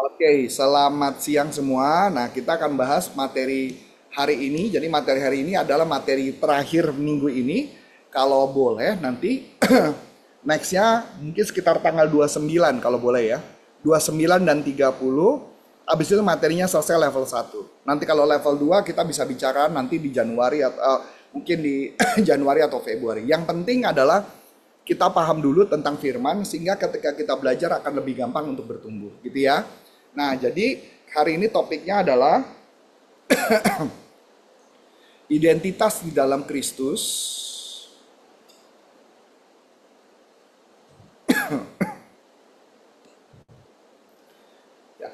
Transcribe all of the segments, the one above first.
Oke, selamat siang semua. Nah, kita akan bahas materi hari ini. Jadi materi hari ini adalah materi terakhir minggu ini. Kalau boleh nanti nextnya mungkin sekitar tanggal 29 kalau boleh ya. 29 dan 30. Habis itu materinya selesai level 1. Nanti kalau level 2 kita bisa bicara nanti di Januari atau mungkin di Januari atau Februari. Yang penting adalah kita paham dulu tentang firman sehingga ketika kita belajar akan lebih gampang untuk bertumbuh gitu ya. Nah, jadi hari ini topiknya adalah identitas di dalam Kristus. Ya,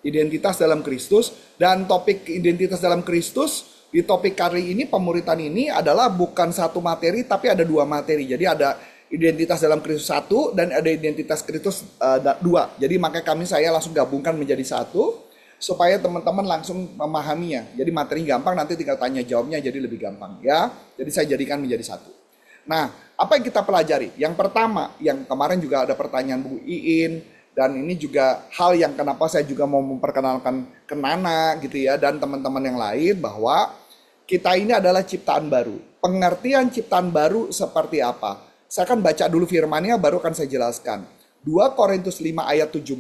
identitas dalam Kristus, dan topik identitas dalam Kristus di topik kali ini pemuritan ini adalah bukan satu materi tapi ada dua materi. Jadi ada identitas dalam Kristus satu dan ada identitas Kristus dua. Jadi makanya saya langsung gabungkan menjadi satu supaya teman-teman langsung memahaminya. Jadi materi gampang, nanti tinggal tanya jawabnya jadi lebih gampang ya. Jadi saya jadikan menjadi satu. Nah, apa yang kita pelajari? Yang pertama, yang kemarin juga ada pertanyaan Bu Iin, dan ini juga hal yang kenapa saya juga mau memperkenalkan ke Nana gitu ya, dan teman-teman yang lain, bahwa kita ini adalah ciptaan baru. Pengertian ciptaan baru seperti apa? Saya akan baca dulu firmannya, baru akan saya jelaskan. 2 Korintus 5 ayat 17,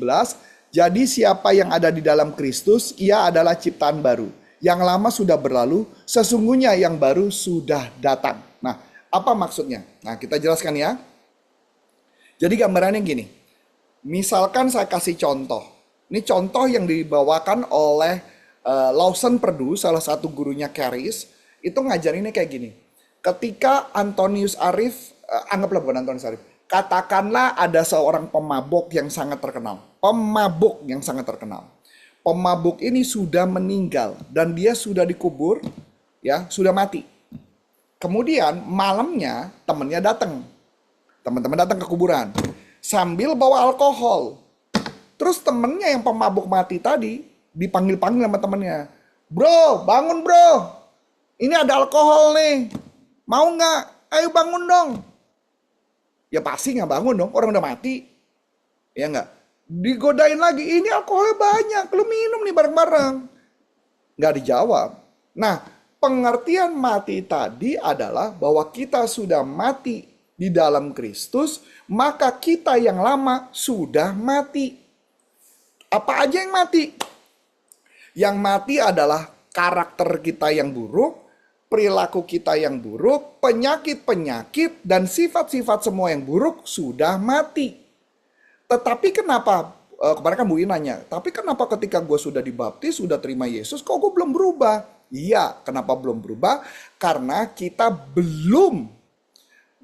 jadi siapa yang ada di dalam Kristus, ia adalah ciptaan baru. Yang lama sudah berlalu, sesungguhnya yang baru sudah datang. Nah, apa maksudnya? Nah, kita jelaskan ya. Jadi gambarannya gini. Misalkan saya kasih contoh. Ini contoh yang dibawakan oleh Lawson Perdue, salah satu gurunya Charis, itu ngajarinnya kayak gini. Ketika Antonius Arif, anggaplah bukan Antonius Arif, katakanlah ada seorang pemabuk yang sangat terkenal. Pemabuk yang sangat terkenal. Pemabuk ini sudah meninggal dan dia sudah dikubur, ya, sudah mati. Kemudian malamnya temannya datang. Teman-teman datang ke kuburan sambil bawa alkohol. Terus temennya yang pemabuk mati tadi dipanggil-panggil sama temennya. Bro, bangun bro. Ini ada alkohol nih. Mau nggak? Ayo bangun dong. Ya pasti nggak bangun dong. Orang udah mati. Ya nggak? Digodain lagi. Ini alkoholnya banyak. Lu minum nih bareng-bareng. Nggak dijawab. Nah, pengertian mati tadi adalah bahwa kita sudah mati di dalam Kristus, maka kita yang lama sudah mati. Apa aja yang mati? Yang mati adalah karakter kita yang buruk, perilaku kita yang buruk, penyakit-penyakit, dan sifat-sifat semua yang buruk sudah mati. Tetapi kenapa, kemarin kan Bu Ina nanya, tapi kenapa ketika gue sudah dibaptis, sudah terima Yesus, kok gue belum berubah? Iya, kenapa belum berubah? Karena kita belum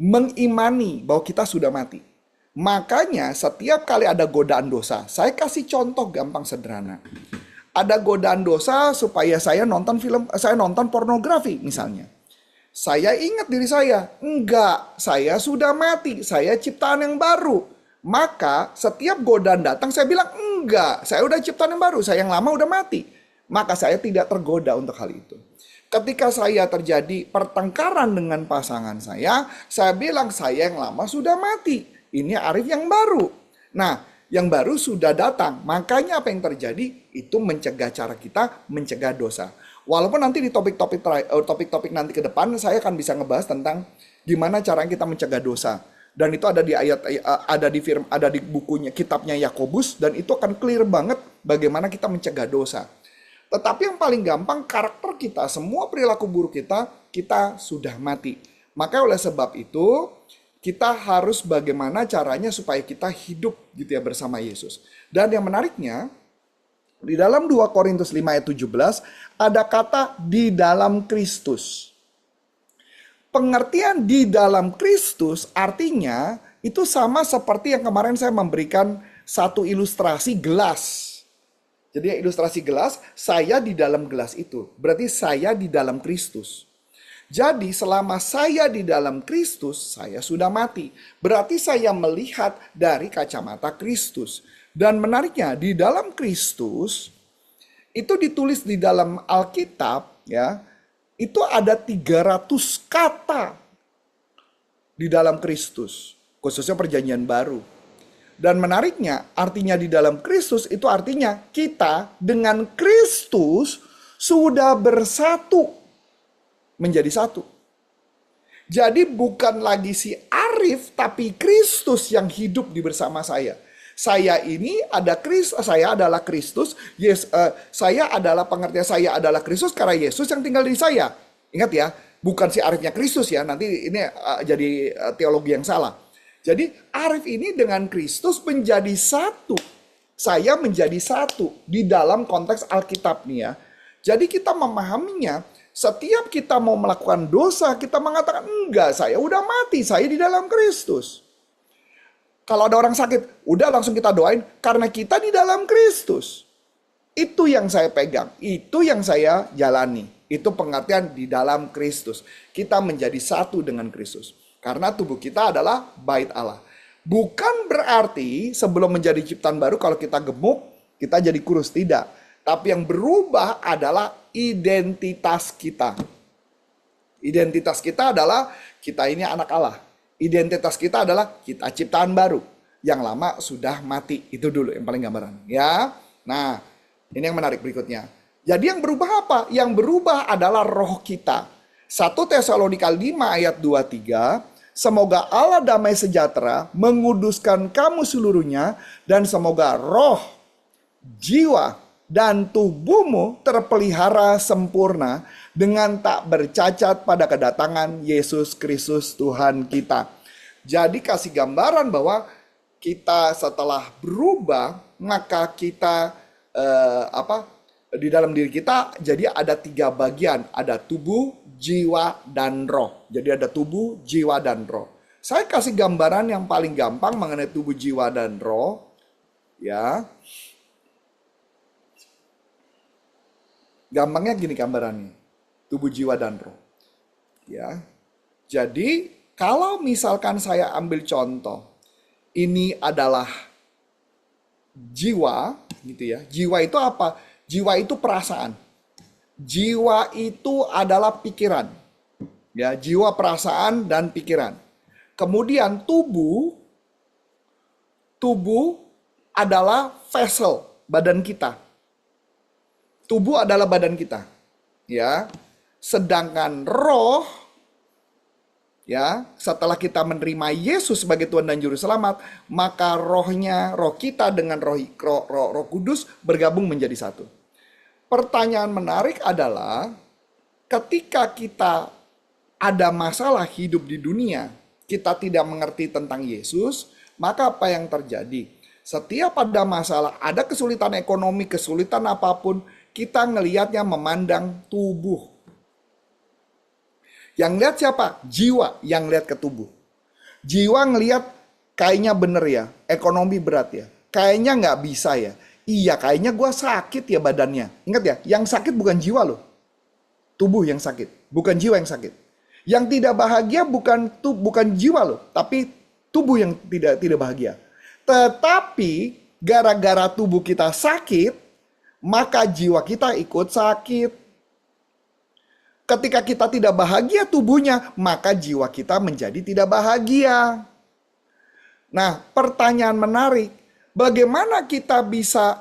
mengimani bahwa kita sudah mati. Makanya setiap kali ada godaan dosa, saya kasih contoh gampang sederhana. Ada godaan dosa supaya saya nonton film, saya nonton pornografi misalnya. Saya ingat diri saya, enggak, saya sudah mati, saya ciptaan yang baru. Maka setiap godaan datang saya bilang, enggak, saya udah ciptaan yang baru, saya yang lama udah mati. Maka saya tidak tergoda untuk hal itu. Ketika saya terjadi pertengkaran dengan pasangan saya bilang saya yang lama sudah mati. Ini Arif yang baru. Nah, yang baru sudah datang. Makanya apa yang terjadi? Itu mencegah cara kita mencegah dosa. Walaupun nanti di topik-topik nanti ke depan saya akan bisa ngebahas tentang gimana cara kita mencegah dosa. Dan itu ada di ayat, ada di bukunya, kitabnya Yakobus, dan itu akan clear banget bagaimana kita mencegah dosa. Tetapi yang paling gampang, karakter kita, semua perilaku buruk kita sudah mati. Maka oleh sebab itu, kita harus bagaimana caranya supaya kita hidup gitu ya bersama Yesus. Dan yang menariknya, di dalam 2 Korintus 5 ayat 17, ada kata di dalam Kristus. Pengertian di dalam Kristus artinya itu sama seperti yang kemarin saya memberikan satu ilustrasi gelas. Jadi ilustrasi gelas, saya di dalam gelas itu. Berarti saya di dalam Kristus. Jadi selama saya di dalam Kristus, saya sudah mati. Berarti saya melihat dari kacamata Kristus. Dan menariknya, di dalam Kristus, itu ditulis di dalam Alkitab, ya, itu ada 300 kata di dalam Kristus. Khususnya perjanjian baru. Dan menariknya, artinya di dalam Kristus itu artinya kita dengan Kristus sudah bersatu menjadi satu. Jadi bukan lagi si Arif, tapi Kristus yang hidup di bersama saya. Saya ini ada Kristus, saya adalah Kristus. Saya adalah pengertian saya adalah Kristus karena Yesus yang tinggal di saya. Ingat ya, bukan si Arifnya Kristus ya. Nanti ini jadi teologi yang salah. Jadi Arif ini dengan Kristus menjadi satu. Saya menjadi satu di dalam konteks Alkitab nih ya. Jadi kita memahaminya, setiap kita mau melakukan dosa, kita mengatakan, enggak, saya udah mati, saya di dalam Kristus. Kalau ada orang sakit, udah langsung kita doain, karena kita di dalam Kristus. Itu yang saya pegang, itu yang saya jalani. Itu pengertian di dalam Kristus. Kita menjadi satu dengan Kristus. Karena tubuh kita adalah bait Allah. Bukan berarti sebelum menjadi ciptaan baru, kalau kita gemuk, kita jadi kurus. Tidak. Tapi yang berubah adalah identitas kita. Identitas kita adalah kita ini anak Allah. Identitas kita adalah kita ciptaan baru. Yang lama sudah mati. Itu dulu yang paling gambaran. Ya. Nah, ini yang menarik berikutnya. Jadi yang berubah apa? Yang berubah adalah roh kita. 1 Tesalonika 5 ayat 23. Semoga Allah damai sejahtera menguduskan kamu seluruhnya. Dan semoga roh, jiwa, dan tubuhmu terpelihara sempurna dengan tak bercacat pada kedatangan Yesus Kristus Tuhan kita. Jadi kasih gambaran bahwa kita setelah berubah, maka kita di dalam diri kita jadi ada 3 bagian. Ada tubuh, jiwa, dan roh. Jadi ada tubuh, jiwa, dan roh. Saya kasih gambaran yang paling gampang mengenai tubuh, jiwa, dan roh. Ya. Gampangnya gini gambarannya. Tubuh, jiwa, dan roh. Ya. Jadi kalau misalkan saya ambil contoh. Ini adalah jiwa. Gitu ya. Jiwa itu apa? Jiwa itu perasaan. Jiwa itu adalah pikiran. Ya, jiwa, perasaan, dan pikiran. Kemudian tubuh adalah vessel, badan kita. Tubuh adalah badan kita, ya. Sedangkan roh, ya, setelah kita menerima Yesus sebagai Tuhan dan Juru Selamat, maka roh kita dengan roh Kudus bergabung menjadi satu. Pertanyaan menarik adalah, ketika kita ada masalah hidup di dunia, kita tidak mengerti tentang Yesus, maka apa yang terjadi? Setiap ada masalah, ada kesulitan ekonomi, kesulitan apapun, kita ngelihatnya memandang tubuh. Yang lihat siapa? Jiwa yang lihat ke tubuh. Jiwa ngelihat kayaknya bener ya, ekonomi berat ya, kayaknya nggak bisa ya. Iya, kayaknya gue sakit ya badannya. Ingat ya, yang sakit bukan jiwa loh. Tubuh yang sakit, bukan jiwa yang sakit. Yang tidak bahagia bukan jiwa loh, tapi tubuh yang tidak bahagia. Tetapi gara-gara tubuh kita sakit, maka jiwa kita ikut sakit. Ketika kita tidak bahagia tubuhnya, maka jiwa kita menjadi tidak bahagia. Nah, pertanyaan menarik, bagaimana kita bisa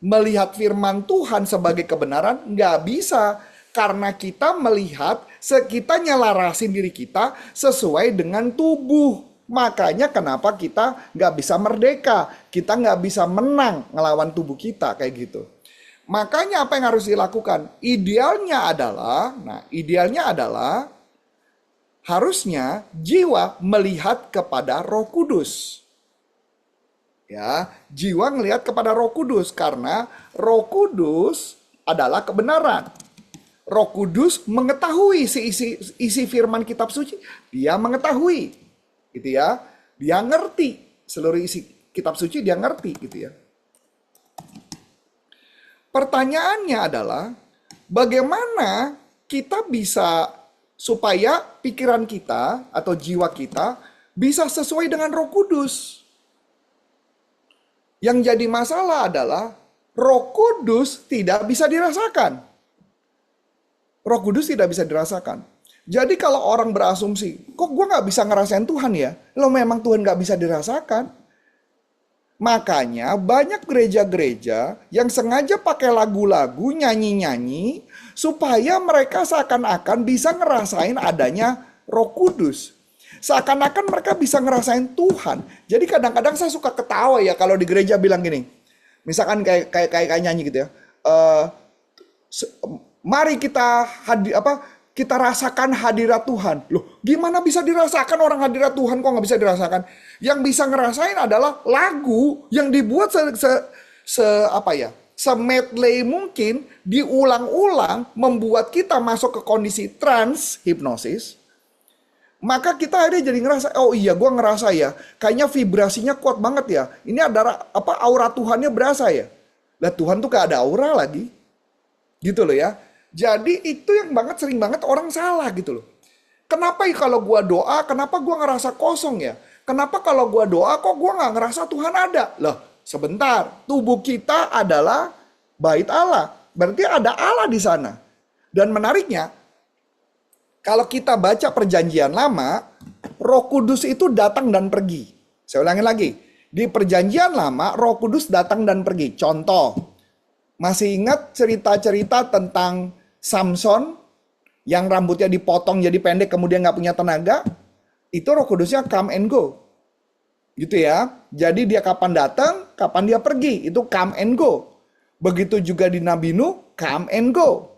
melihat firman Tuhan sebagai kebenaran? Nggak bisa, karena kita melihat, kita nyelarasin diri kita sesuai dengan tubuh. Makanya kenapa kita nggak bisa merdeka, kita nggak bisa menang ngelawan tubuh kita kayak gitu. Makanya apa yang harus dilakukan? Idealnya adalah harusnya jiwa melihat kepada Roh Kudus. Ya, jiwa melihat kepada Roh Kudus karena Roh Kudus adalah kebenaran. Roh Kudus mengetahui isi firman kitab suci, dia mengetahui. Gitu ya, dia ngerti seluruh isi kitab suci, dia ngerti gitu ya. Pertanyaannya adalah bagaimana kita bisa supaya pikiran kita atau jiwa kita bisa sesuai dengan Roh Kudus. Yang jadi masalah adalah Roh Kudus tidak bisa dirasakan. Roh Kudus tidak bisa dirasakan. Jadi kalau orang berasumsi, kok gue gak bisa ngerasain Tuhan ya? Lo memang Tuhan gak bisa dirasakan. Makanya banyak gereja-gereja yang sengaja pakai lagu-lagu, nyanyi-nyanyi, supaya mereka seakan-akan bisa ngerasain adanya Roh Kudus. Seakan-akan mereka bisa ngerasain Tuhan. Jadi kadang-kadang saya suka ketawa ya kalau di gereja bilang gini. Misalkan kayak nyanyi gitu ya. Eh, Mari kita kita rasakan hadirat Tuhan. Loh, gimana bisa dirasakan orang hadirat Tuhan kok nggak bisa dirasakan? Yang bisa ngerasain adalah lagu yang dibuat semedley mungkin, diulang-ulang, membuat kita masuk ke kondisi trans hipnosis. Maka kita akhirnya jadi ngerasa, oh iya gue ngerasa ya, kayaknya vibrasinya kuat banget ya. Ini ada aura Tuhannya berasa ya. Lah Tuhan tuh gak ada aura lagi. Gitu loh ya. Jadi itu yang sering banget orang salah gitu loh. Kenapa kalau gua doa, kenapa gua ngerasa kosong ya? Kenapa kalau gua doa kok gua nggak ngerasa Tuhan ada? Loh, sebentar. Tubuh kita adalah bait Allah. Berarti ada Allah di sana. Dan menariknya, kalau kita baca perjanjian lama, Roh Kudus itu datang dan pergi. Saya ulangi lagi. Di perjanjian lama, Roh Kudus datang dan pergi. Contoh, masih ingat cerita-cerita tentang Samson yang rambutnya dipotong jadi pendek kemudian nggak punya tenaga? Itu Roh Kudusnya come and go. Gitu ya. Jadi dia kapan datang, kapan dia pergi. Itu come and go. Begitu juga di Nabi Nuh, come and go.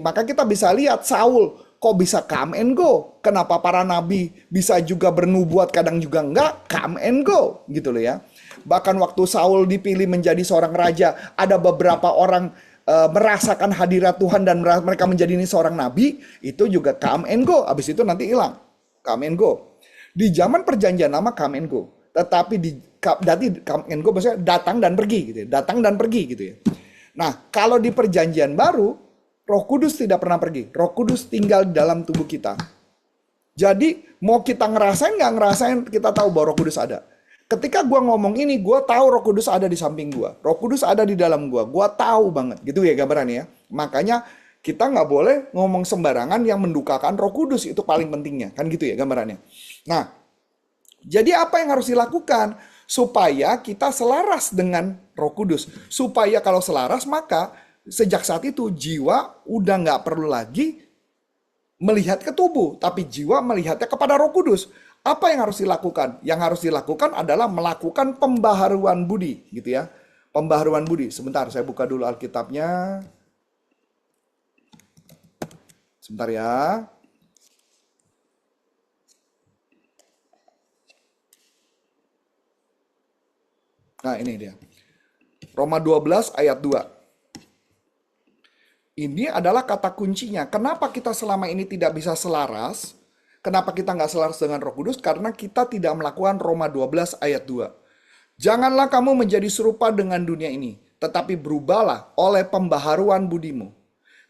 Maka kita bisa lihat Saul kok bisa come and go. Kenapa para nabi bisa juga bernubuat kadang juga enggak, come and go gitu loh ya. Bahkan waktu Saul dipilih menjadi seorang raja, ada beberapa orang merasakan hadirat Tuhan dan mereka menjadi ini seorang nabi, itu juga come and go. Habis itu nanti hilang, come and go. Di zaman perjanjian lama come and go. Tetapi come and go maksudnya datang dan pergi gitu ya. Datang dan pergi gitu ya. Nah, kalau di perjanjian baru, Roh Kudus tidak pernah pergi. Roh Kudus tinggal di dalam tubuh kita. Jadi, mau kita ngerasain nggak ngerasain, kita tahu bahwa Roh Kudus ada. Ketika gue ngomong ini, gue tahu Roh Kudus ada di samping gue. Roh Kudus ada di dalam gue. Gue tahu banget. Gitu ya gambarannya ya. Makanya kita nggak boleh ngomong sembarangan yang mendukakan Roh Kudus. Itu paling pentingnya. Kan gitu ya gambarannya. Nah, jadi apa yang harus dilakukan? Supaya kita selaras dengan Roh Kudus. Supaya kalau selaras, maka sejak saat itu jiwa udah nggak perlu lagi melihat ke tubuh. Tapi jiwa melihatnya kepada Roh Kudus. Apa yang harus dilakukan? Yang harus dilakukan adalah melakukan pembaharuan budi, gitu ya. Pembaharuan budi. Sebentar, saya buka dulu Alkitabnya. Sebentar ya. Nah, ini dia. Roma 12 ayat 2. Ini adalah kata kuncinya. Kenapa kita selama ini tidak bisa selaras? Kenapa kita nggak selaras dengan Roh Kudus? Karena kita tidak melakukan Roma 12 ayat 2. Janganlah kamu menjadi serupa dengan dunia ini, tetapi berubahlah oleh pembaharuan budimu.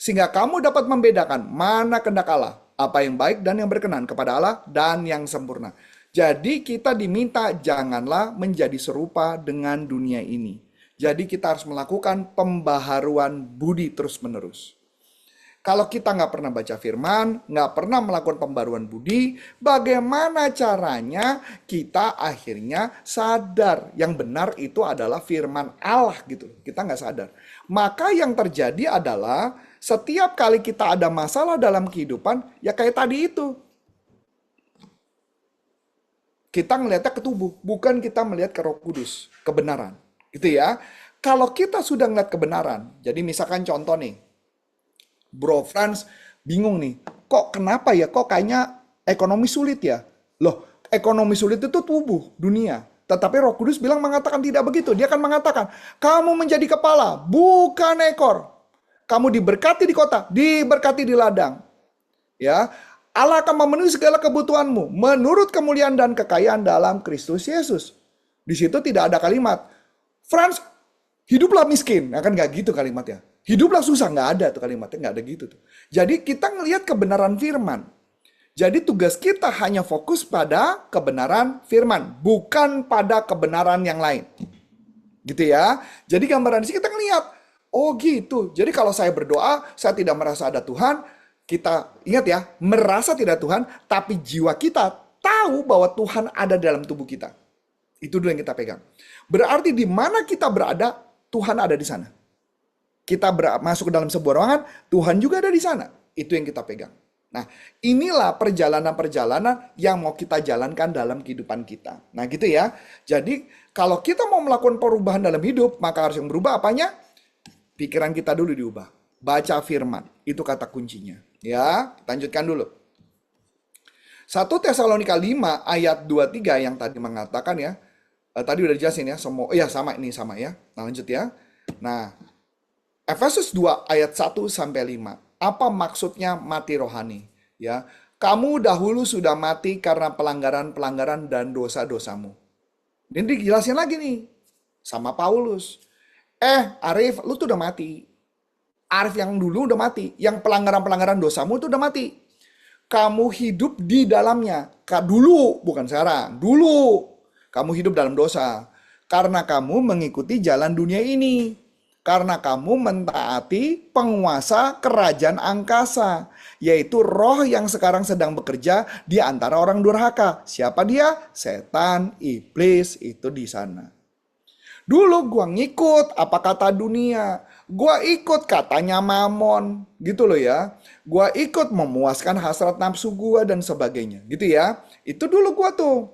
Sehingga kamu dapat membedakan mana kehendak Allah, apa yang baik dan yang berkenan kepada Allah dan yang sempurna. Jadi kita diminta janganlah menjadi serupa dengan dunia ini. Jadi kita harus melakukan pembaharuan budi terus-menerus. Kalau kita nggak pernah baca firman, nggak pernah melakukan pembaruan budi, bagaimana caranya kita akhirnya sadar yang benar itu adalah firman Allah gitu. Kita nggak sadar. Maka yang terjadi adalah setiap kali kita ada masalah dalam kehidupan, ya kayak tadi itu. Kita ngeliatnya ke tubuh, bukan kita melihat ke Roh Kudus, kebenaran. Gitu ya. Kalau kita sudah ngeliat kebenaran, jadi misalkan contoh nih, Bro Franz bingung nih, kenapa ya, kayaknya ekonomi sulit ya? Loh, ekonomi sulit itu tubuh, dunia. Tetapi Roh Kudus mengatakan tidak begitu. Dia akan mengatakan, kamu menjadi kepala, bukan ekor. Kamu diberkati di kota, diberkati di ladang. Ya, Allah akan memenuhi segala kebutuhanmu menurut kemuliaan dan kekayaan dalam Kristus Yesus. Di situ tidak ada kalimat, Franz, hiduplah miskin. Nah, kan nggak gitu kalimatnya. Hiduplah susah, nggak ada tuh kalimatnya, nggak ada gitu tuh. Jadi kita ngelihat kebenaran firman. Jadi tugas kita hanya fokus pada kebenaran firman, bukan pada kebenaran yang lain. Gitu ya. Jadi gambaran di sini kita ngelihat, oh gitu. Jadi kalau saya berdoa, saya tidak merasa ada Tuhan, kita ingat ya, merasa tidak Tuhan, tapi jiwa kita tahu bahwa Tuhan ada dalam tubuh kita. Itu dulu yang kita pegang. Berarti di mana kita berada, Tuhan ada di sana. Kita masuk ke dalam sebuah ruangan, Tuhan juga ada di sana. Itu yang kita pegang. Nah, inilah perjalanan-perjalanan yang mau kita jalankan dalam kehidupan kita. Nah, gitu ya. Jadi, kalau kita mau melakukan perubahan dalam hidup, maka harus yang berubah apanya? Pikiran kita dulu diubah. Baca firman. Itu kata kuncinya. Ya, kita lanjutkan dulu. 1 Tesalonika 5 ayat 23 yang tadi mengatakan ya. Tadi udah dijelasin ya. Sama ya. Nah, lanjut ya. Nah, Efesus 2 ayat 1 sampai 5. Apa maksudnya mati rohani? Ya, kamu dahulu sudah mati karena pelanggaran-pelanggaran dan dosa-dosamu. Ini dijelasin lagi nih sama Paulus. Arif, lu tuh udah mati. Arif yang dulu udah mati. Yang pelanggaran-pelanggaran dosamu itu udah mati. Kamu hidup di dalamnya. Dulu, bukan sekarang. Dulu kamu hidup dalam dosa. Karena kamu mengikuti jalan dunia ini. Karena kamu mentaati penguasa kerajaan angkasa, yaitu roh yang sekarang sedang bekerja di antara orang durhaka. Siapa dia? Setan, iblis, itu di sana. Dulu gua ngikut apa kata dunia. Gua ikut katanya Mamon, gitu loh ya. Gua ikut memuaskan hasrat nafsu gua dan sebagainya, gitu ya. Itu dulu gua tuh.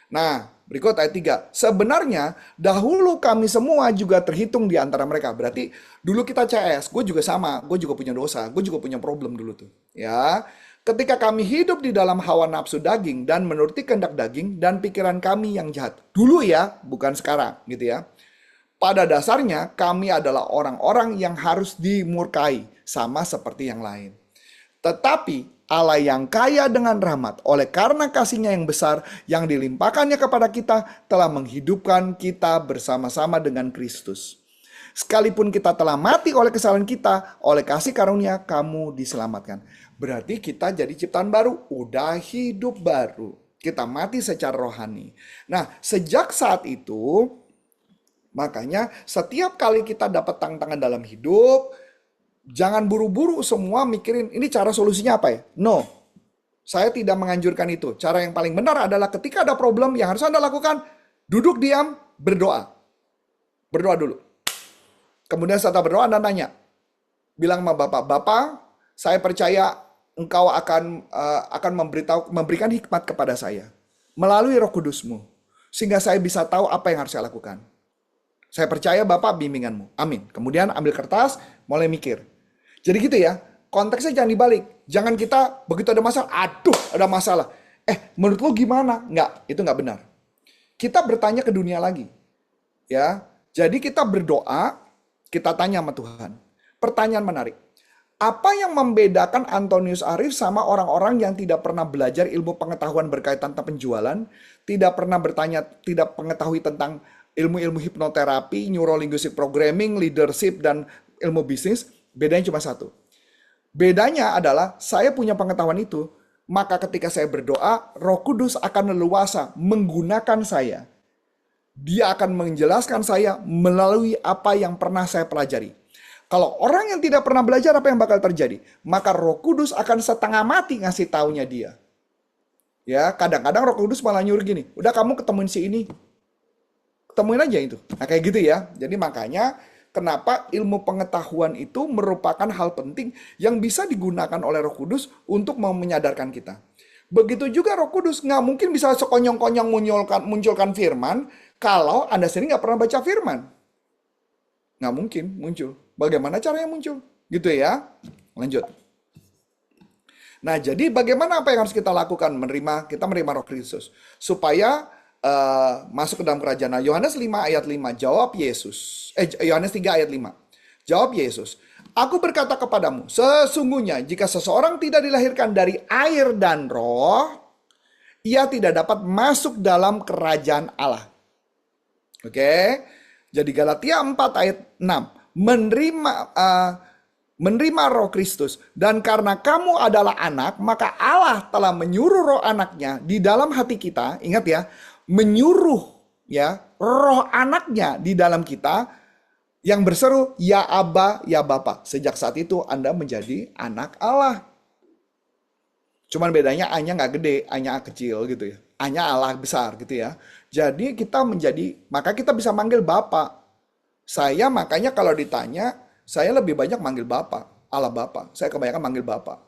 Nah, berikut ayat 3. Sebenarnya dahulu kami semua juga terhitung di antara mereka. Berarti dulu kita CS, gue juga sama, gue juga punya dosa, gue juga punya problem dulu tuh. Ya, ketika kami hidup di dalam hawa nafsu daging dan menuruti kehendak daging dan pikiran kami yang jahat. Dulu ya, bukan sekarang gitu ya. Pada dasarnya kami adalah orang-orang yang harus dimurkai sama seperti yang lain. Tetapi Allah yang kaya dengan rahmat, oleh karena kasih-Nya yang besar yang dilimpahkannya kepada kita, telah menghidupkan kita bersama-sama dengan Kristus. Sekalipun kita telah mati oleh kesalahan kita, oleh kasih karunia kamu diselamatkan. Berarti kita jadi ciptaan baru, udah hidup baru. Kita mati secara rohani. Nah, sejak saat itu, makanya setiap kali kita dapat tantangan dalam hidup, jangan buru-buru semua mikirin ini cara solusinya apa ya. No, saya tidak menganjurkan itu. Cara yang paling benar adalah ketika ada problem yang harus Anda lakukan, duduk diam, berdoa. Berdoa dulu. Kemudian setelah berdoa Anda nanya, bilang sama Bapak, Bapak, saya percaya Engkau akan memberikan hikmat kepada saya melalui Roh Kudus-Mu, sehingga saya bisa tahu apa yang harus saya lakukan. Saya percaya Bapak bimbingan-Mu. Amin. Kemudian ambil kertas, mulai mikir. Jadi gitu ya, konteksnya jangan dibalik. Jangan kita begitu ada masalah, aduh ada masalah. Menurut lo gimana? Enggak, itu enggak benar. Kita bertanya ke dunia lagi. Ya, jadi kita berdoa, kita tanya sama Tuhan. Pertanyaan menarik. Apa yang membedakan Antonius Arif sama orang-orang yang tidak pernah belajar ilmu pengetahuan berkaitan tentang penjualan, tidak pernah tidak mengetahui tentang ilmu-ilmu hipnoterapi, neurolinguistic programming, leadership, dan ilmu bisnis? Bedanya cuma satu. Bedanya adalah saya punya pengetahuan itu, maka ketika saya berdoa, Roh Kudus akan leluasa menggunakan saya. Dia akan menjelaskan saya melalui apa yang pernah saya pelajari. Kalau orang yang tidak pernah belajar, apa yang bakal terjadi? Maka Roh Kudus akan setengah mati ngasih taunya dia. Ya, kadang-kadang Roh Kudus malah nyuruh gini, udah kamu ketemuin si ini, ketemuin aja itu. Nah kayak gitu ya. Jadi makanya kenapa ilmu pengetahuan itu merupakan hal penting yang bisa digunakan oleh Roh Kudus untuk menyadarkan kita. Begitu juga Roh Kudus nggak mungkin bisa sekonyong-konyong munculkan firman kalau Anda sendiri nggak pernah baca firman. Nggak mungkin muncul. Bagaimana caranya muncul? Gitu ya. Lanjut. Nah jadi bagaimana apa yang harus kita lakukan? Kita menerima Roh Kristus. Supaya masuk ke dalam kerajaan. Nah, Yohanes 5 ayat 5 jawab Yesus. Yohanes 3 ayat 5. Jawab Yesus, aku berkata kepadamu, sesungguhnya jika seseorang tidak dilahirkan dari air dan roh, ia tidak dapat masuk dalam kerajaan Allah. Oke. Jadi Galatia 4 ayat 6. Menerima Roh Kristus, dan karena kamu adalah anak, maka Allah telah menyuruh roh anaknya di dalam hati kita. Ingat ya, menyuruh ya roh anaknya di dalam kita yang berseru ya Aba ya Bapa. Sejak saat itu Anda menjadi anak Allah. Cuman bedanya A-nya nggak gede, A-nya A kecil gitu ya. A-nya Allah besar gitu ya. Jadi maka kita bisa manggil Bapak. Saya makanya kalau ditanya, saya lebih banyak manggil Bapak, Allah Bapak. Saya kebanyakan manggil Bapak.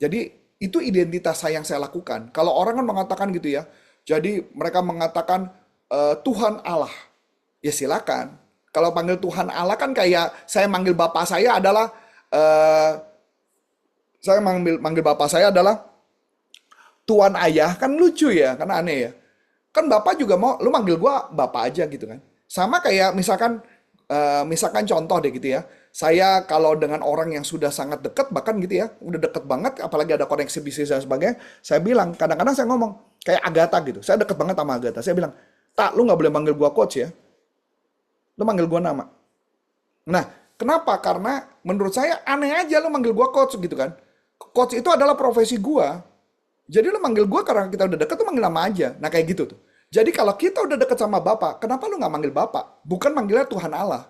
Jadi itu identitas saya yang saya lakukan. Kalau orang kan mengatakan gitu ya. Jadi mereka mengatakan Tuhan Allah. Ya silakan. Kalau panggil Tuhan Allah kan kayak saya manggil Bapak saya adalah eh, saya manggil Bapak saya adalah Tuan Ayah, kan lucu ya, kan aneh ya. Kan Bapak juga mau lu manggil gua Bapak aja gitu kan. Sama kayak misalkan contoh deh gitu ya. Saya kalau dengan orang yang sudah sangat dekat bahkan gitu ya, udah deket banget apalagi ada koneksi bisnis dan sebagainya, saya bilang kadang-kadang saya ngomong kayak Agatha gitu. Saya deket banget sama Agatha. Saya bilang, "Tak, lu nggak boleh manggil gua coach ya. Lu manggil gua nama." Nah, kenapa? Karena menurut saya aneh aja lu manggil gua coach gitu kan. Coach itu adalah profesi gua. Jadi lu manggil gua karena kita udah deket tuh manggil nama aja. Nah kayak gitu tuh. Jadi kalau kita udah deket sama Bapak, kenapa lu nggak manggil Bapak? Bukan manggilnya Tuhan Allah,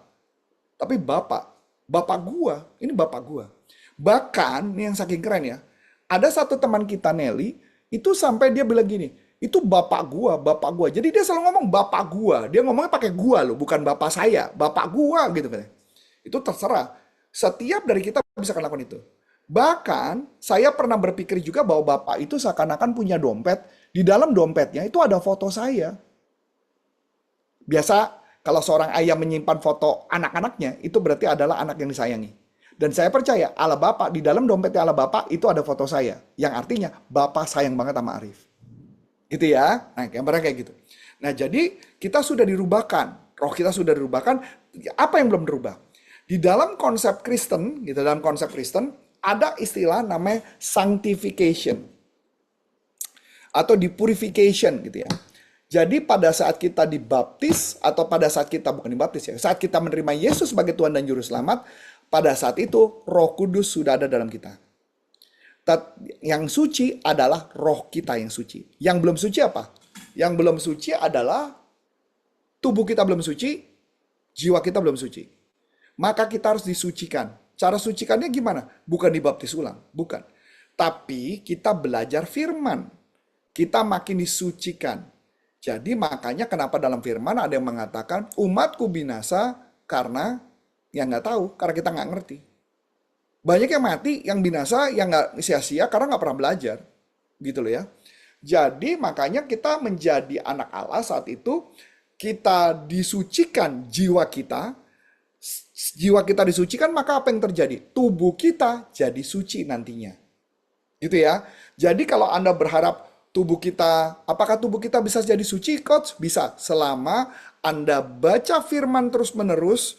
tapi Bapak. Bapak gua, ini Bapak gua. Bahkan, ini yang saking keren ya, ada satu teman kita Nelly, itu sampai dia bilang gini, itu Bapak gua, Bapak gua. Jadi dia selalu ngomong Bapak gua. Dia ngomongnya pakai gua loh, bukan Bapak saya, Bapak gua gitu kan. Itu terserah. Setiap dari kita bisa lakukan itu. Bahkan saya pernah berpikir juga bahwa Bapak itu seakan-akan punya dompet. Di dalam dompetnya itu ada foto saya. Biasa kalau seorang ayah menyimpan foto anak-anaknya, itu berarti adalah anak yang disayangi. Dan saya percaya Allah Bapak, di dalam dompetnya Allah Bapak itu ada foto saya. Yang artinya Bapak sayang banget sama Arif. Gitu ya. Nah, gambarnya kayak gitu. Nah, jadi kita sudah dirubahkan. Roh kita sudah dirubahkan. Apa yang belum dirubah? Di dalam konsep Kristen, gitu, dalam konsep Kristen, ada istilah namanya sanctification. Atau dipurification gitu ya. Jadi pada saat kita dibaptis, atau pada saat kita, bukan dibaptis ya, saat kita menerima Yesus sebagai Tuhan dan Juru Selamat, pada saat itu Roh Kudus sudah ada dalam kita. Yang suci adalah roh kita yang suci. Yang belum suci apa? Yang belum suci adalah tubuh kita belum suci, jiwa kita belum suci. Maka kita harus disucikan. Cara sucikannya gimana? Bukan dibaptis ulang, bukan. Tapi kita belajar firman. Kita makin disucikan. Jadi makanya kenapa dalam firman ada yang mengatakan umatku binasa karena yang nggak tahu, karena kita nggak ngerti. Banyak yang mati, yang binasa, yang nggak sia-sia karena nggak pernah belajar, gitu loh ya. Jadi makanya kita menjadi anak Allah saat itu kita disucikan jiwa kita disucikan maka apa yang terjadi? Tubuh kita jadi suci nantinya, gitu ya. Jadi kalau Anda berharap apakah tubuh kita bisa jadi suci, coach? Bisa, selama Anda baca firman terus-menerus,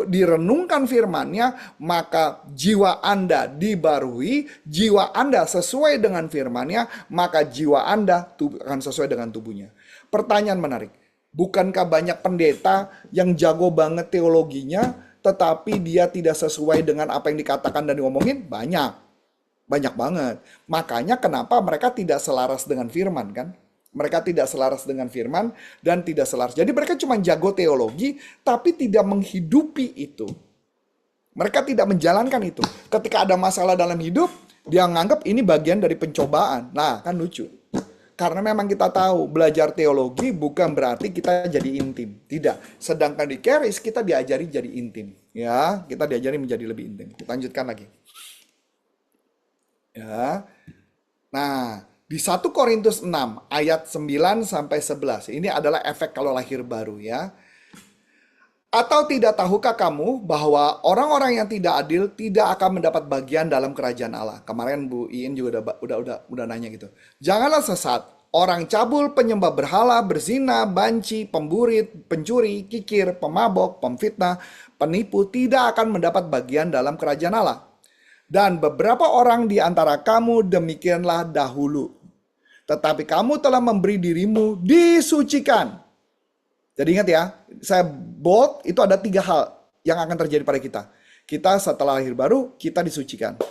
direnungkan firmannya, maka jiwa Anda dibarui, jiwa Anda sesuai dengan firmannya, maka jiwa Anda akan sesuai dengan tubuhnya. Pertanyaan menarik, bukankah banyak pendeta yang jago banget teologinya, tetapi dia tidak sesuai dengan apa yang dikatakan dan diomongin? Banyak banget. Makanya kenapa mereka tidak selaras dengan firman kan? Mereka tidak selaras dengan firman dan tidak selaras. Jadi mereka cuma jago teologi tapi tidak menghidupi itu. Mereka tidak menjalankan itu. Ketika ada masalah dalam hidup, dia menganggap ini bagian dari pencobaan. Nah, kan lucu. Karena memang kita tahu belajar teologi bukan berarti kita jadi intim. Tidak. Sedangkan di Charis kita diajari jadi intim. Ya, kita diajari menjadi lebih intim. Kita lanjutkan lagi. Ya. Nah, di 1 Korintus 6 ayat 9 sampai 11. Ini adalah efek kalau lahir baru ya. Atau tidak tahukah kamu bahwa orang-orang yang tidak adil tidak akan mendapat bagian dalam kerajaan Allah? Kemarin Bu Iin juga udah nanya gitu. Janganlah sesat. Orang cabul, penyembah berhala, berzina, banci, pemburit, pencuri, kikir, pemabok, pemfitnah, penipu tidak akan mendapat bagian dalam kerajaan Allah. Dan beberapa orang di antara kamu demikianlah dahulu. Tetapi kamu telah memberi dirimu disucikan. Jadi ingat ya, saya bold, itu ada 3 hal yang akan terjadi pada kita. Kita setelah lahir baru, kita disucikan.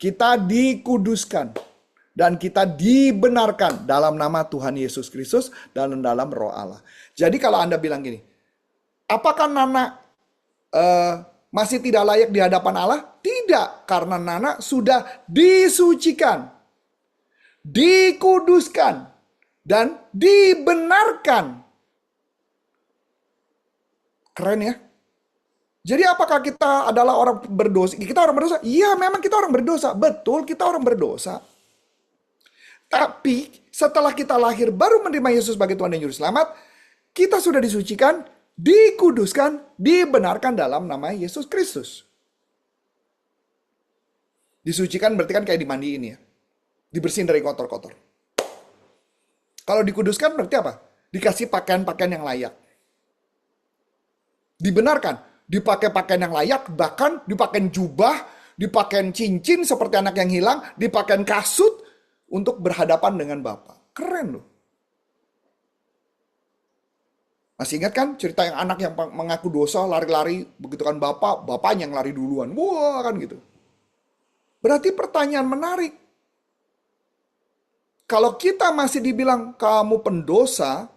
Kita dikuduskan. Dan kita dibenarkan dalam nama Tuhan Yesus Kristus dan dalam roh Allah. Jadi kalau Anda bilang gini, apakah Nana masih tidak layak di hadapan Allah? Tidak, karena Nana sudah disucikan. dikuduskan, dan dibenarkan. Keren ya. Jadi apakah kita adalah orang berdosa? Kita orang berdosa? Iya, memang kita orang berdosa. Betul, kita orang berdosa. Tapi setelah kita lahir baru menerima Yesus sebagai Tuhan dan Juru Selamat, kita sudah disucikan, dikuduskan, dibenarkan dalam nama Yesus Kristus. Disucikan berarti kan kayak dimandiin ya. Dibersihin dari kotor-kotor. Kalau dikuduskan berarti apa? Dikasih pakaian-pakaian yang layak. Dibenarkan, dipakai pakaian yang layak, bahkan dipakai jubah, dipakai cincin seperti anak yang hilang, dipakai kasut untuk berhadapan dengan Bapa. Keren loh. Masih ingat kan cerita yang anak yang mengaku dosa, lari-lari, begitu kan bapaknya yang lari duluan. Wah kan gitu. Berarti pertanyaan menarik. Kalau kita masih dibilang kamu pendosa,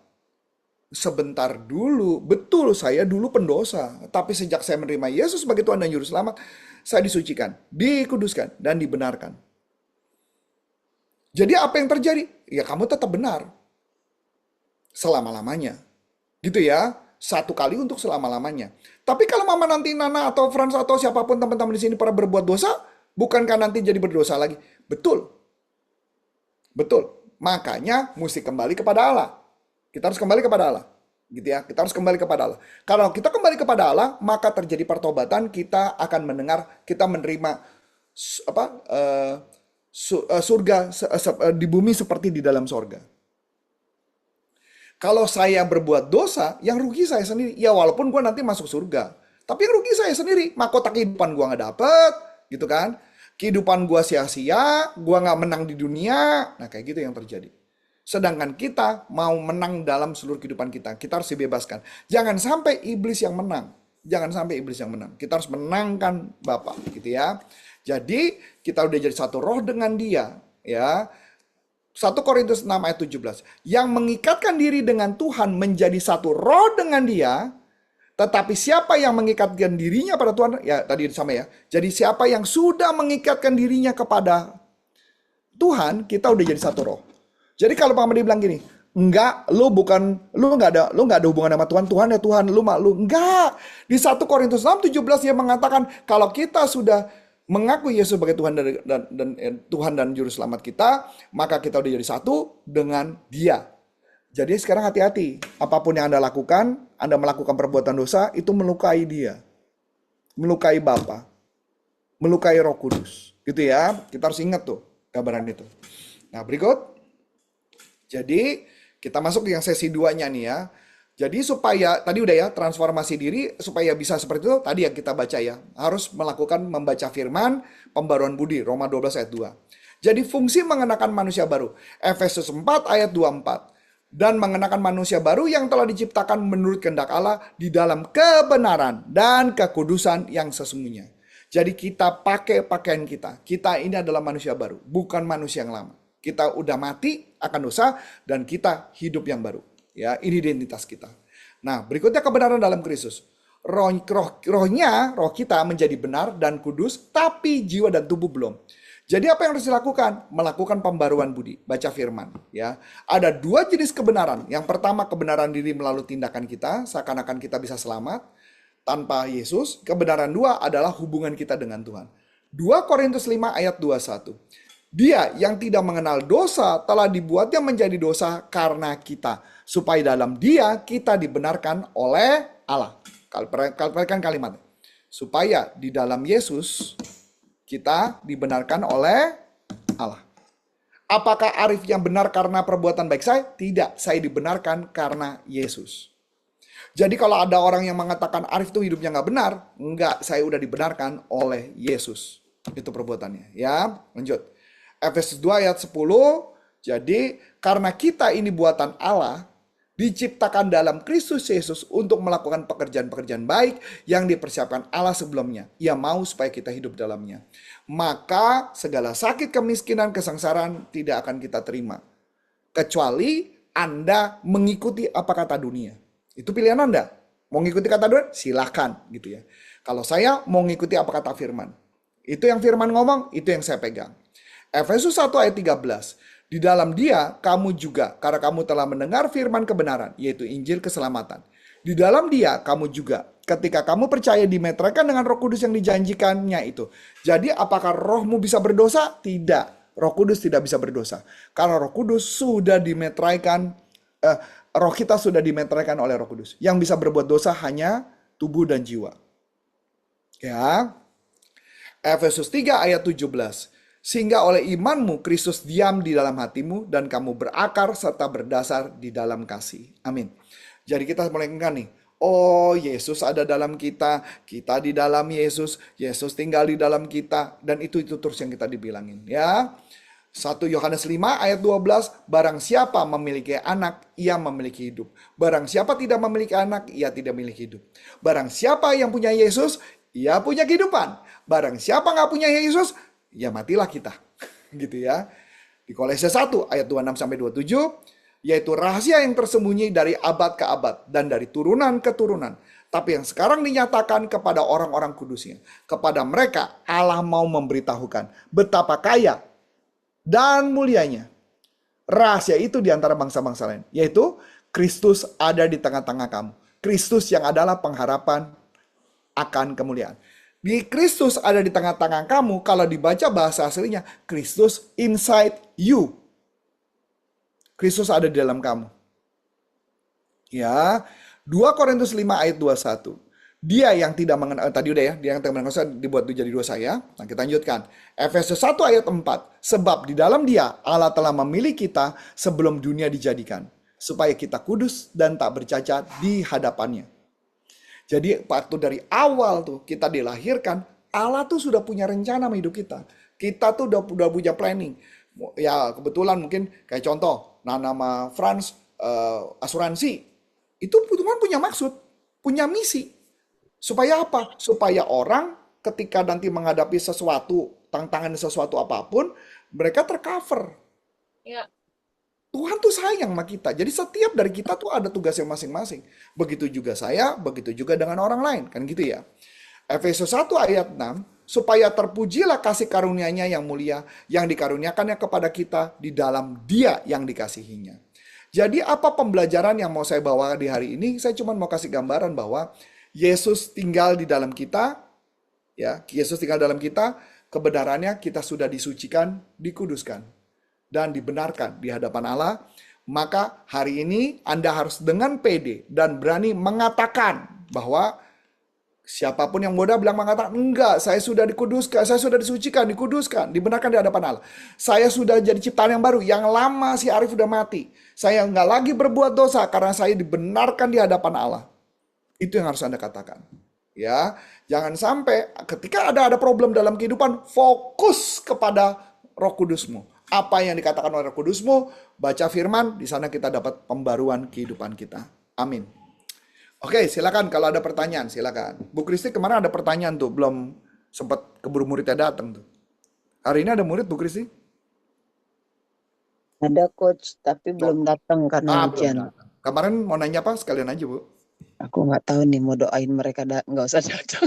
sebentar dulu, betul saya dulu pendosa. Tapi sejak saya menerima Yesus sebagai Tuhan dan Juru Selamat, saya disucikan, dikuduskan, dan dibenarkan. Jadi apa yang terjadi? Ya kamu tetap benar. Selama-lamanya. Gitu ya. Satu kali untuk selama-lamanya. Tapi kalau Mama nanti Nana atau Frans atau siapapun teman-teman di sini pernah berbuat dosa, bukankah nanti jadi berdosa lagi? Betul. Betul. Makanya mesti kembali kepada Allah. Kita harus kembali kepada Allah. Gitu ya. Kita harus kembali kepada Allah. Kalau kita kembali kepada Allah, maka terjadi pertobatan, kita akan mendengar, kita menerima surga di bumi seperti di dalam surga. Kalau saya berbuat dosa, yang rugi saya sendiri. Ya walaupun gue nanti masuk surga. Tapi yang rugi saya sendiri. Mahkota kehidupan gue gak dapet. Gitu kan. Kehidupan gue sia-sia. Gue gak menang di dunia. Nah kayak gitu yang terjadi. Sedangkan kita mau menang dalam seluruh kehidupan kita. Kita harus dibebaskan. Jangan sampai iblis yang menang. Jangan sampai iblis yang menang. Kita harus menangkan Bapa. Gitu ya. Jadi kita udah jadi satu roh dengan dia. Ya. 1 Korintus 6 ayat 17. Yang mengikatkan diri dengan Tuhan menjadi satu roh dengan dia. Tetapi siapa yang mengikatkan dirinya pada Tuhan. Ya tadi sama ya. Jadi siapa yang sudah mengikatkan dirinya kepada Tuhan. Kita udah jadi satu roh. Jadi kalau Pak Medi bilang gini. Enggak, lu nggak ada hubungan sama Tuhan. Tuhan ya Tuhan, lu enggak. Di 1 Korintus 6 17 dia mengatakan. Kalau kita sudah mengaku Yesus sebagai Tuhan dan Juru Selamat kita, maka kita udah jadi satu dengan Dia. Jadi sekarang hati-hati, apapun yang Anda lakukan, Anda melakukan perbuatan dosa, itu melukai Dia, melukai Bapa, melukai Roh Kudus, gitu ya. Kita harus ingat tuh gambaran itu. Nah berikut, jadi kita masuk yang sesi 2-nya nih ya. Jadi supaya, tadi udah ya, transformasi diri, supaya bisa seperti itu, tadi yang kita baca ya. Harus melakukan membaca firman, pembaruan budi, Roma 12 ayat 2. Jadi fungsi mengenakan manusia baru, Efesus 4 ayat 24. Dan mengenakan manusia baru yang telah diciptakan menurut kehendak Allah di dalam kebenaran dan kekudusan yang sesungguhnya. Jadi kita pakai pakaian kita. Kita ini adalah manusia baru, bukan manusia yang lama. Kita udah mati akan dosa dan kita hidup yang baru. Ya, ini identitas kita. Nah, berikutnya kebenaran dalam Kristus. Roh kita menjadi benar dan kudus, tapi jiwa dan tubuh belum. Jadi apa yang harus dilakukan? Melakukan pembaruan budi, baca firman. Ya, ada 2 jenis kebenaran. Yang pertama kebenaran diri melalui tindakan kita, seakan-akan kita bisa selamat tanpa Yesus. Kebenaran 2 adalah hubungan kita dengan Tuhan. 2 Korintus 5 ayat 21. Dia yang tidak mengenal dosa telah dibuatnya menjadi dosa karena kita. Supaya dalam dia kita dibenarkan oleh Allah. Perhatikan kalimatnya. Supaya di dalam Yesus kita dibenarkan oleh Allah. Apakah Arif yang benar karena perbuatan baik saya? Tidak, saya dibenarkan karena Yesus. Jadi kalau ada orang yang mengatakan Arif itu hidupnya nggak benar, enggak, saya udah dibenarkan oleh Yesus. Itu perbuatannya. Ya, lanjut. Efesus 2 ayat 10, jadi karena kita ini buatan Allah, diciptakan dalam Kristus Yesus untuk melakukan pekerjaan-pekerjaan baik yang dipersiapkan Allah sebelumnya. Ia mau supaya kita hidup dalamnya. Maka segala sakit, kemiskinan, kesengsaraan tidak akan kita terima. Kecuali Anda mengikuti apa kata dunia. Itu pilihan Anda. Mau ngikuti kata dunia? Silakan gitu ya. Kalau saya mau ngikuti apa kata firman. Itu yang firman ngomong, itu yang saya pegang. Efesus 1 ayat 13. Di dalam Dia kamu juga, karena kamu telah mendengar firman kebenaran, yaitu Injil keselamatan. Di dalam Dia kamu juga, ketika kamu percaya dimeteraikan dengan Roh Kudus yang dijanjikannya itu. Jadi apakah rohmu bisa berdosa? Tidak. Roh Kudus tidak bisa berdosa. Karena Roh Kudus sudah dimeteraikan, roh kita sudah dimeteraikan oleh Roh Kudus. Yang bisa berbuat dosa hanya tubuh dan jiwa. Ya. Efesus 3 ayat 17. Sehingga oleh imanmu Kristus diam di dalam hatimu dan kamu berakar serta berdasar di dalam kasih. Amin. Jadi kita mulai nih. Oh, Yesus ada dalam kita, kita di dalam Yesus, Yesus tinggal di dalam kita, dan itu terus yang kita dibilangin ya. 1 Yohanes 5 ayat 12, barang siapa memiliki anak, ia memiliki hidup. Barang siapa tidak memiliki anak, ia tidak memiliki hidup. Barang siapa yang punya Yesus, ia punya kehidupan. Barang siapa nggak punya Yesus, ya matilah kita. Gitu ya. Di Kolose 1 ayat 26-27, yaitu rahasia yang tersembunyi dari abad ke abad dan dari turunan ke turunan. Tapi yang sekarang dinyatakan kepada orang-orang kudusnya. Kepada mereka Allah mau memberitahukan betapa kaya dan mulianya rahasia itu di antara bangsa-bangsa lain. Yaitu Kristus ada di tengah-tengah kamu. Kristus yang adalah pengharapan akan kemuliaan. Di Kristus ada di tengah-tengah kamu, kalau dibaca bahasa aslinya, Kristus inside you. Kristus ada di dalam kamu. Ya, 2 Korintus 5 ayat 21. Dia yang tidak mengenal, tadi udah ya, dia yang tidak mengenal dibuat jadi dosa ya. Nah kita lanjutkan. Efesus 1 ayat 4. Sebab di dalam Dia Allah telah memilih kita sebelum dunia dijadikan. Supaya kita kudus dan tak bercacat di hadapannya. Jadi waktu dari awal tuh kita dilahirkan, Allah tuh sudah punya rencana sama hidup kita. Kita tuh udah punya planning. Ya kebetulan mungkin kayak contoh, nama Frans asuransi. Itu Tuhan punya maksud, punya misi. Supaya apa? Supaya orang ketika nanti menghadapi sesuatu, tantangan sesuatu apapun, mereka tercover. Ya. Tuhan tuh sayang sama kita. Jadi setiap dari kita tuh ada tugasnya masing-masing. Begitu juga saya, begitu juga dengan orang lain. Kan gitu ya. Efesus 1 ayat 6. Supaya terpujilah kasih karunia-Nya yang mulia. Yang dikaruniakannya kepada kita di dalam Dia yang dikasihinya. Jadi apa pembelajaran yang mau saya bawa di hari ini? Saya cuma mau kasih gambaran bahwa Yesus tinggal di dalam kita. Ya, Yesus tinggal dalam kita. Kebenarannya kita sudah disucikan, dikuduskan. Dan dibenarkan di hadapan Allah, maka hari ini Anda harus dengan pede dan berani mengatakan bahwa siapapun yang muda bilang mengatakan, enggak, saya sudah dikuduskan, saya sudah disucikan, dikuduskan, dibenarkan di hadapan Allah. Saya sudah jadi ciptaan yang baru, yang lama si Arif udah mati. Saya nggak lagi berbuat dosa karena saya dibenarkan di hadapan Allah. Itu yang harus Anda katakan. Ya, jangan sampai ketika ada problem dalam kehidupan, fokus kepada Roh Kudusmu. Apa yang dikatakan oleh Roh Kudusmu, baca firman, di sana kita dapat pembaruan kehidupan kita. Amin. Oke, silakan kalau ada pertanyaan, silakan. Bu Kristi kemarin ada pertanyaan tuh, belum sempat keburu muridnya datang tuh. Hari ini ada murid Bu Kristi? Ada coach, tapi belum datang karena Belum hujan. datang. Kemarin mau nanya apa? Sekalian aja Bu. Aku nggak tahu nih mau doain mereka nggak usah datang.